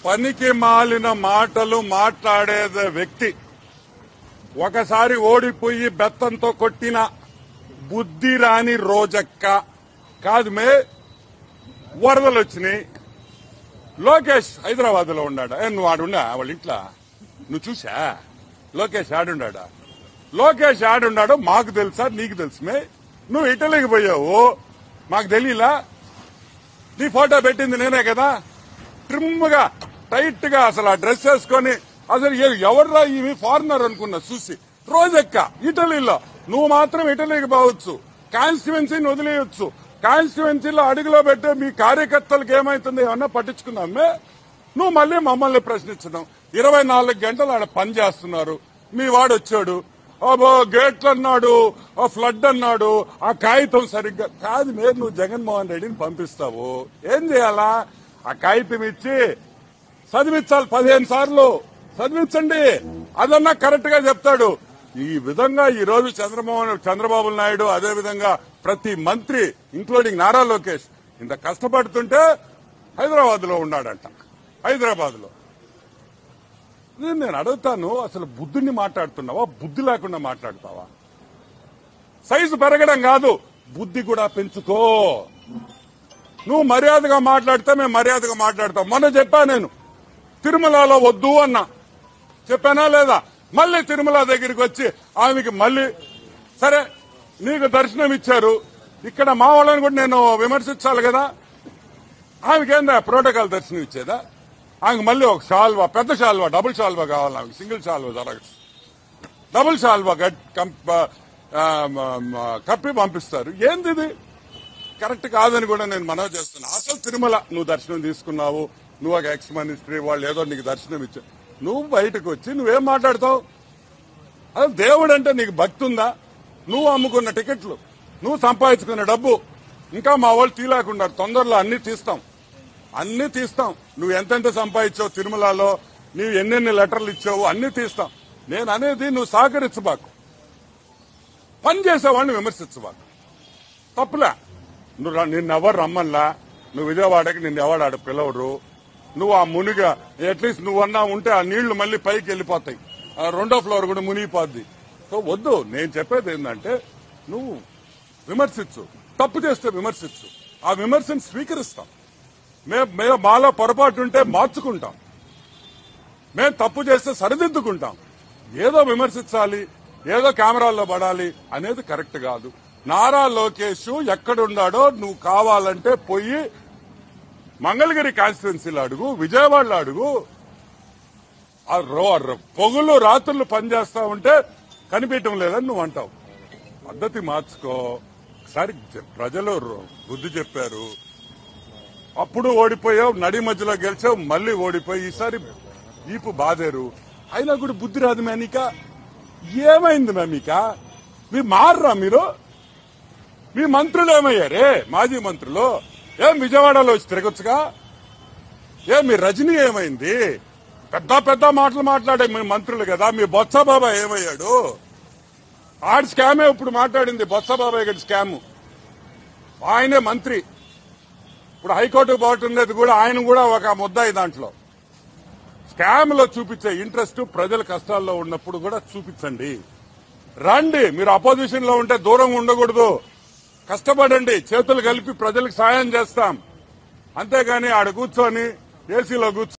పనికి మాలిన మాటలు మాట్లాడే వ్యక్తి ఒకసారి ఓడిపోయి బెత్తంతో కొట్టిన బుద్ధి రాని రోజక్క కాదు. వరదలు వచ్చినాయి. లోకేష్ హైదరాబాద్ లో ఉన్నాడా? నువ్వు ఆడున్నా వాళ్ళ ఇంట్లో నువ్వు చూసా? లోకేష్ ఆడున్నాడా? లోకేష్ ఆడున్నాడో మాకు తెలుసా? నీకు తెలుసు. నువ్వు ఇటలీకి పోయావు, మాకు తెలియలా? నీ ఫోటో పెట్టింది నేనే కదా. ట్రిమ్ గా టైట్ గా అసలు ఆ డ్రెస్ వేసుకొని అసలు ఎవర్రా ఇవి ఫారినర్ అనుకున్నా చూసి. రోజెక్క ఇటలీలో నువ్వు మాత్రం ఇటలీకి పోవచ్చు, కాన్స్టిట్యువెన్సీని వదిలేయచ్చు. కాన్స్టిట్యువెన్సీలో అడుగులో పెట్టే మీ కార్యకర్తలకు ఏమైతుంది ఏమన్నా పట్టించుకున్నామే? నువ్వు మళ్ళీ మమ్మల్ని ప్రశ్నించడం. 24 గంటలు ఆడ పని చేస్తున్నారు. మీ వాడు వచ్చాడు, గేట్లు అన్నాడు, ఫ్లడ్ అన్నాడు, ఆ కాగితం సరిగ్గా కాదు. నువ్వు జగన్మోహన్ రెడ్డిని పంపిస్తావు, ఏం చేయాలా? ఆ కాగితం ఇచ్చి చదివించాలి. 15 సార్లు చదివించండి, అదన్నా కరెక్ట్ గా చెప్తాడు. ఈ విధంగా ఈ రోజు చంద్రబాబు నాయుడు అదే విధంగా ప్రతి మంత్రి ఇంక్లూడింగ్ నారా లోకేష్ ఇంత కష్టపడుతుంటే హైదరాబాద్ లో ఉన్నాడంట. హైదరాబాద్ లో నేను అడుగుతాను, అసలు బుద్ధిని మాట్లాడుతున్నావా? బుద్ధి లేకుండా మాట్లాడతావా? సైజు పెరగడం కాదు, బుద్ధి కూడా పెంచుకో. నువ్వు మర్యాదగా మాట్లాడితే మేము మర్యాదగా మాట్లాడతాం. మొన్న చెప్పా నేను, తిరుమలలో వద్దు అన్నా, చెప్పానా లేదా? మళ్ళీ తిరుమల దగ్గరికి వచ్చి ఆమెకి మళ్ళీ సరే నీకు దర్శనం ఇచ్చారు, ఇక్కడ మా వాళ్ళని కూడా నేను విమర్శించాలి కదా. ఆమెకేందా ప్రోటోకాల్ దర్శనం ఇచ్చేదా? ఆమెకు మళ్ళీ ఒక షాల్వా, పెద్ద షాల్వా, డబుల్ షాల్వా కావాలి. ఆమెకు సింగిల్ షాల్వా జరగదు, డబుల్ షాల్వా కప్పి పంపిస్తారు. ఏంది ఇది? కరెక్ట్ కాదని కూడా నేను మనవి చేస్తున్నా. అసలు తిరుమల నువ్వు దర్శనం తీసుకున్నావు, నువ్వు ఒక ఎక్స్ మినిస్ట్రీ, వాళ్ళు ఏదో నీకు దర్శనం ఇచ్చావు, నువ్వు బయటకు వచ్చి నువ్వేం మాట్లాడతావు? అసలు దేవుడు అంటే నీకు భక్తి ఉందా? నువ్వు అమ్ముకున్న టికెట్లు, నువ్వు సంపాదించుకున్న డబ్బు ఇంకా మా వాళ్ళు తీలేకున్నారు. తొందరలో అన్ని తీస్తాం. నువ్వు ఎంతెంత సంపాదించావు తిరుమలలో, నువ్వు ఎన్నెన్ని లెటర్లు ఇచ్చావు అన్ని తీస్తాం. నేను అనేది నువ్వు సహకరించబాకు, పని చేసేవాడిని విమర్శించబాకు. తప్పులే. నిన్నెవరు రమ్మన్లా, నువ్వు విజయవాడకి నిన్నెవడు ఆడ పిలవరు. నువ్వు ఆ మునిగా అట్లీస్ట్ నువ్వన్నా ఉంటే ఆ నీళ్లు మళ్ళీ పైకి వెళ్ళిపోతాయి, 2వ ఫ్లోర్ కూడా మునిగిపోద్ది. సో వద్దు. నేను చెప్పేది ఏంటంటే నువ్వు విమర్శించు, తప్పు చేస్తే విమర్శించు, ఆ విమర్శను స్వీకరిస్తాం. మేము మాలో పొరపాటు ఉంటే మార్చుకుంటాం, మేము తప్పు చేస్తే సరిదిద్దుకుంటాం. ఏదో విమర్శించాలి, ఏదో కెమెరాల్లో పడాలి అనేది కరెక్ట్ కాదు. నారా లోకేష్ ఎక్కడున్నాడో నువ్వు కావాలంటే పోయి మంగళగిరి కాన్స్టిట్యున్సీలో అడుగు, విజయవాడలో అడుగు. పొగులు రాత్రులు పనిచేస్తా ఉంటే కనిపించడం లేదని నువ్వు అంటావు. పద్ధతి మార్చుకో. ఒకసారి ప్రజలు బుద్ధి చెప్పారు, అప్పుడు ఓడిపోయావు, నడి మధ్యలో గెలిచావు, మళ్లీ ఓడిపోయి ఈసారి ఈపు బాదేరు. అయినా కూడా బుద్ధి రాదు మేనిక. ఏమైంది మేమిక? మీ మారరా మీరు? మీ మంత్రులు ఏమయ్యారే? మాజీ మంత్రులు ఏం విజయవాడలో వచ్చి తిరగొచ్చుగా? మీ రజనీ ఏమైంది? పెద్ద మాటలు మాట్లాడే మీ మంత్రులు కదా. మీ బొత్స బాబాయ్ ఏమయ్యాడు? ఆడి స్కామే ఇప్పుడు మాట్లాడింది, బొత్స బాబాయ్ గడి స్కామ్. ఆయనే మంత్రి, ఇప్పుడు హైకోర్టుకు పోతుండేది కూడా ఆయన కూడా ఒక ముద్దాయి. దాంట్లో స్కామ్ లో చూపించే ఇంట్రెస్ట్ ప్రజల కష్టాల్లో ఉన్నప్పుడు కూడా చూపించండి. రండి, మీరు అపోజిషన్ లో ఉంటే దూరంగా ఉండకూడదు. కష్టపడండి, చేతులు కలిపి ప్రజలకు సాయం చేస్తాం. అంతేగాని ఆడ కూర్చొని ఏసీలో కూర్చొని